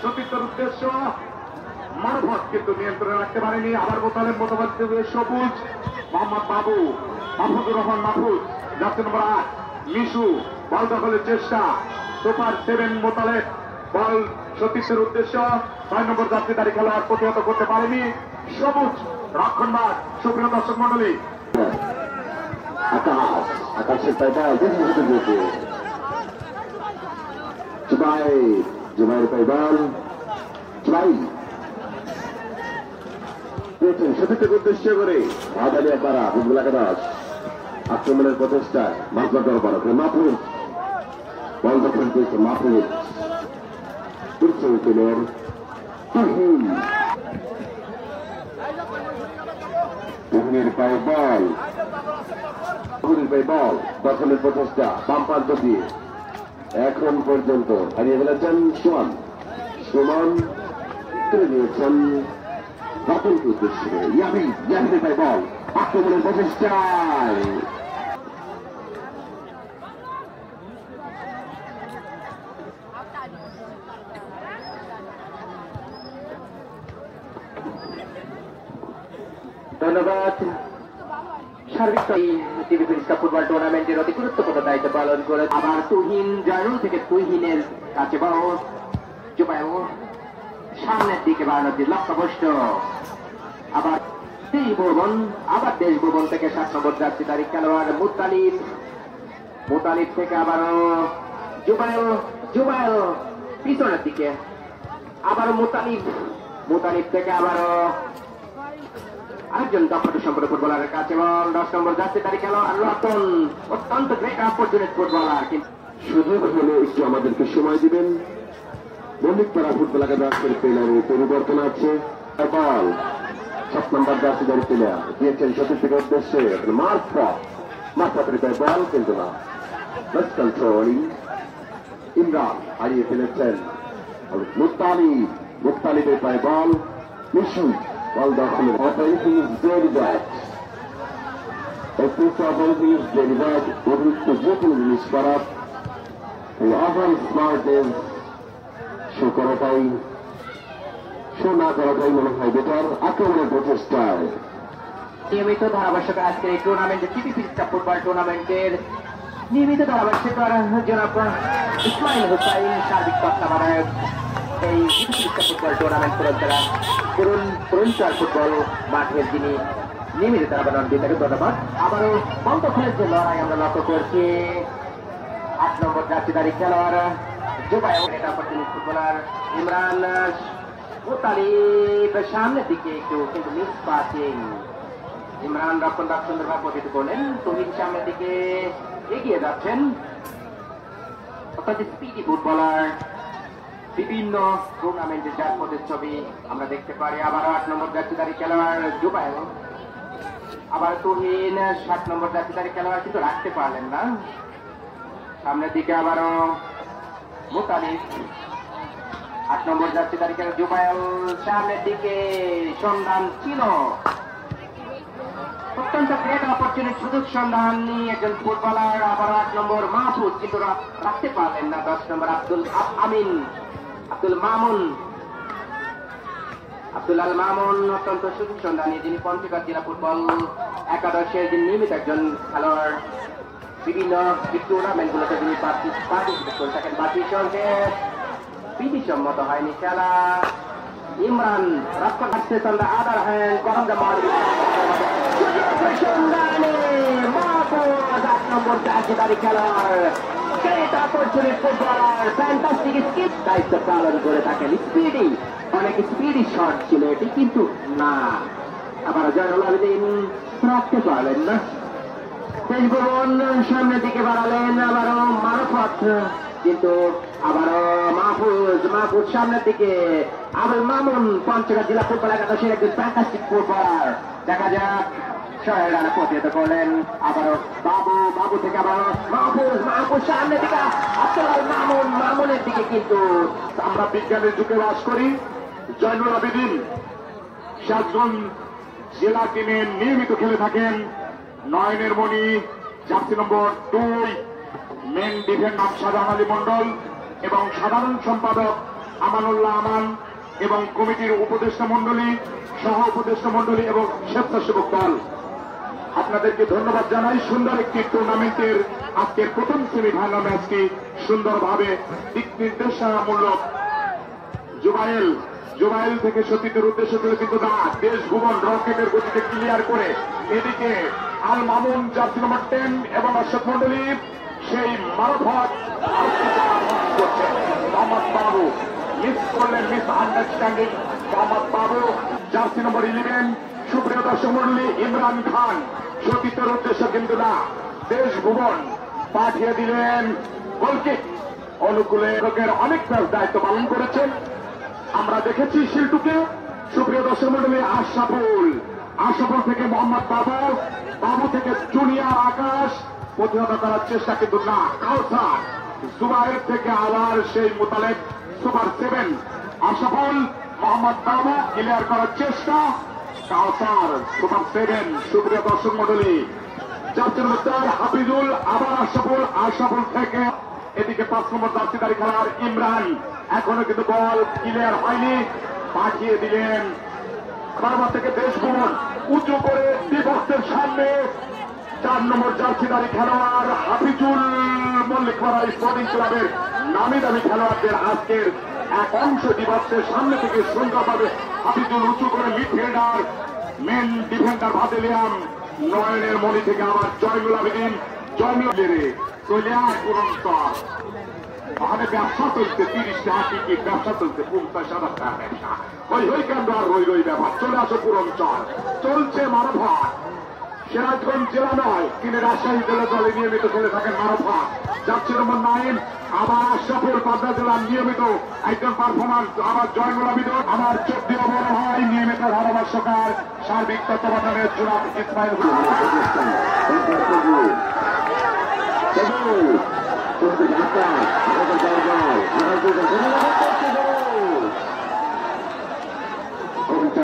সতীর্থের উদ্দেশ্য মারফত কিন্তু নিয়ন্ত্রণে রাখতে পারেনি। আবার মোতালেব মতবাদ সবুজ মোহাম্মদ বাবু, মাহফুজুর রহমান মাহফুজ, জার্সি নম্বর 8 মিশু বল দখলের চেষ্টা। সুপার 7 মোতালেব বল সতীর্থের উদ্দেশ্য 6 নম্বর জার্সিধারী খেলোয়াড় প্রতিহত করতে পারেনি। সবুজ রক্ষণভাগ। সুপ্রিয় দর্শক মন্ডলী, আকাশের পাইবাল জুবাইর পাইবাল পেয়েছেন সতীর্থকে উদ্দেশ্য করে আদালি আব্বারা হুজুল একাদশ আক্রমণের প্রচেষ্টায় মাসলা দরবার মাহফুজ বল দখল পেয়েছে। মাহফুজ তুহিনের পায়ে বল, দখলের প্রচেষ্টা বাম প্রান্ত দিয়ে এখন পর্যন্ত হারিয়ে ফেলেছেন সুমন তুলে নিয়েছেন বাতিলকে উদ্দেশ্য করে ইয়াহিনের পায়ে বল, আক্রমণের প্রচেষ্টায় ধন্যবাদ। সার্বিক টিভি ফিরিস্কা ফুটবল টুর্নামেন্টের অতি গুরুত্বপূর্ণ দায়িত্ব পালন করে আবার তুহিন জয়নুল থেকে তুহিনের কাছে বল জুবাইর সামনের দিকে বাড়ানোর যে লক্ষ্যভ্রষ্ট। আবার দেশ ভুবন থেকে 7 নম্বর জার্সিধারী খেলোয়াড় মুতালিব থেকে আবারও জুবাইর পিছনের দিকে আবারও মুতালিব থেকে আবারও আরেকজন দক্ষতা সম্পন্ন ফুটবলারের কাছে বল 10 নম্বর জার্সিধারী খেলোয়াড় রতন, অত্যন্ত গ্রেট অপরচুনিটি ফুটবলার। সুযোগ হলে একটু আমাদেরকে সময় দিবেন। মল্লিকপাড়া ফুটবল একাদশের প্লেয়ারের পরিবর্তন আছে। বল 7 নম্বর জার্সিধারী প্লেয়ার দিয়েছেন সতীর্থের উদ্দেশ্যে মারফতের বল কিন্তু না কন্ট্রোলিং ইমরান হারিয়ে ফেলেছেন। মুক্তালিবের পায়ে বল মিশু বল দখলের অতিরিক্ত যে কোনো জিনিস করার ওভার স্মার্টনেস শো না করাটাই মনে হয় বেটার। আক্রমণের প্রচেষ্টায় নিয়মিত ধারাভাষ্যক আজকের এই টুর্নামেন্টে টিভি ফিরিস্কা ফুটবল টুর্নামেন্টের নিয়মিত ধারাভাষ্যকার জনাব ইসমাইল হুসাইন, সার্বিক তত্ত্বাবধায়ক এই ফিরিস্কা ফুটবল টুর্নামেন্ট ফুটবল মাঠের যিনি নিয়মিত ধারাবাহিক দিয়ে থাকে। ধন্যবাদ। আবারও বল দখলের যে লড়াই আমরা লক্ষ্য করছি 8 নম্বর জার্সিধারী খেলোয়াড় জুবাইর ফুটবলার ইমরান মুতালিব সামনের দিকে একটু কিন্তু মিস পাসিং। ইমরান রক্ষণভাগ সুন্দরভাবে প্রতিহত করলেন। তুহিন সামনের দিকে এগিয়ে যাচ্ছেন, অর্থাৎ স্পিডি ফুটবলার বিভিন্ন টুর্নামেন্টে যার প্রতিচ্ছবি আমরা দেখতে পারি। আবার 8 নম্বর জার্সিধারী খেলোয়াড় জুবাইর, আবার তুহিন 7 নম্বর জার্সিধারী খেলোয়াড় কিন্তু রাখতে পারলেন না। সামনের দিকে আবারও মুতালিব 8 নম্বর জার্সিধারী খেলোয়াড় জুবাইর সামনের দিকে সন্ধান ছিল, অত্যন্ত গ্রেট অপরচুনিটি সুযোগ সন্ধান নিয়ে একজন ফুটবলার। আবার 8 নম্বর মাহফুজ কিন্তু রাখতে পারলেন না। 10 নম্বর আব্দুল মামুন অত্যন্ত সুযোগ সন্ধানী, যিনি পঞ্চগড় জেলা ফুটবল একাদশের যিনি নিয়মিত একজন খেলোয়াড়, বিভিন্ন টুর্নামেন্টগুলোতে তিনি পার্টিসিপেট করে থাকেন। বাকি সঙ্গে বিধিসম্মত হয়নি খেলা। ইমরান রক্ষণ আসছে আদার হ্যান্ড গরম নম্বর জার্সিধারী খেলোয়াড় দায়িত্ব পালন করে থাকেন। স্পিডি, অনেক স্পিডি শট ছিল এটি, কিন্তু না আবার জয়নুল আবেদিন রাখতে পারলেন না। দেশ ভুবন সামনের দিকে বাড়ালেন, আবারও মারফত কিন্তু আবারও মাহফুজ সামনের দিকে। আবুল মামুন পঞ্চগড় জেলা ফুটবল একাদশের একজন ফ্যান্টাস্টিক ফুটবলার। দেখা যাক শহের রানা প্রতিহত করলেন। আবারও বাবু থেকে আবার মাহফুজ সামনের দিকে মামুনের দিকে, কিন্তু আমরা বিজ্ঞানের যুগে বাস করি। জয়নুল আবেদিন 7জন জেলা টিমে নিয়মিত খেলে থাকেন। নয়নের মণি জার্সি নম্বর 2 মেন ডিফেন্ড নাম সাধারণ আলী মন্ডল এবং সাধারণ সম্পাদক আমানুল্লাহ আমান এবং কমিটির উপদেষ্টা মণ্ডলী, সহ উপদেষ্টা মণ্ডলী এবং স্বেচ্ছাসেবক দল, আপনাদেরকে ধন্যবাদ জানাই। সুন্দর একটি টুর্নামেন্টের আজকের প্রথম সেমিফাইনাল ম্যাচটি সুন্দরভাবে দিক নির্দেশনামূলক জুবাইল থেকে সতীতের উদ্দেশ্য ছিল, কিন্তু না, দেশভুবন রকেটের গতিতে ক্লিয়ার করে এদিকে আল মামুন জার্সি নম্বর 10 এবং অশোক মন্ডলী সেই মারফত করছেন। মোহাম্মদ বাবু মিস করলেন, মিস আন্ডারস্ট্যান্ডিং। মোহাম্মদ বাবু জার্সি নম্বর 11, সুপ্রিয় দর্শক মন্ডলী, ইমরান খান সতীতের উদ্দেশ্য, কিন্তু না, দেশভুবন পাঠিয়ে দিলেন গোলকিক। অনুকূলে লোকের অনেক দায়িত্ব পালন করেছেন, আমরা দেখেছি শিল্টুকে। সুপ্রিয় দর্শক মন্ডলী, আশরাফুল থেকে মোহাম্মদ বাবু থেকে জুনিয়র আকাশ প্রতিহত করার চেষ্টা, কিন্তু না, কাউসার জুবাইর থেকে আবার সেই মোতালেব সুপার 7। আশরাফুল, মোহাম্মদ বাবু ক্লিয়ার করার চেষ্টা, কাউসার সুপার 7। সুপ্রিয় দর্শক মন্ডলী, জাতীয় মুদ্রার হাফিজুল, আবার আশরাফুল থেকে এদিকে 5 নম্বর জার্সিধারী খেলার ইমরান, এখনো কিন্তু বল ক্লিয়ার হয়নি, পাঠিয়ে দিলেন বারবার থেকে দেশভুবন উঁচু করে বিভক্তের সামনে 4 নম্বর জার্সিধারী খেলোয়াড় হাফিজুল মল্লিক স্পোর্টিং ক্লাবের নামি দামি খেলোয়াড়দের আজকের এক অংশ বিভক্তের সামনে থেকে সুন্দরভাবে হাফিজুল উঁচু করে মিডফিল্ডার মেন ডিফেন্ডার ভাদেলিয়াম নয়নের মণি থেকে আবার জয়নুল আবেদিন ওখানে ব্যবসা চলছে, 30টা টিকিট ব্যবসা চলছে, 50,000 টাকা ব্যবসা, ওই কেন্দ্র আর রই ব্যাপার। চলে আসো পুরঞ্চল, চলছে মারফত। সিরাজগঞ্জ জেলা নয়, তিনি রাজশাহী জেলা দলে নিয়মিত খেলে থাকেন মারফত। জার্সি নম্বর 9, আবার আশরাফুল পাবনা জেলার নিয়মিত একজন পারফরম্যান্স, আবার জয়নুল আবেদিন, আমার 14 বড় হয় নিয়মিত ধারাভাষ্যকার সার্বিক তত্ত্বাবধানের জোড়া ইসমাইল।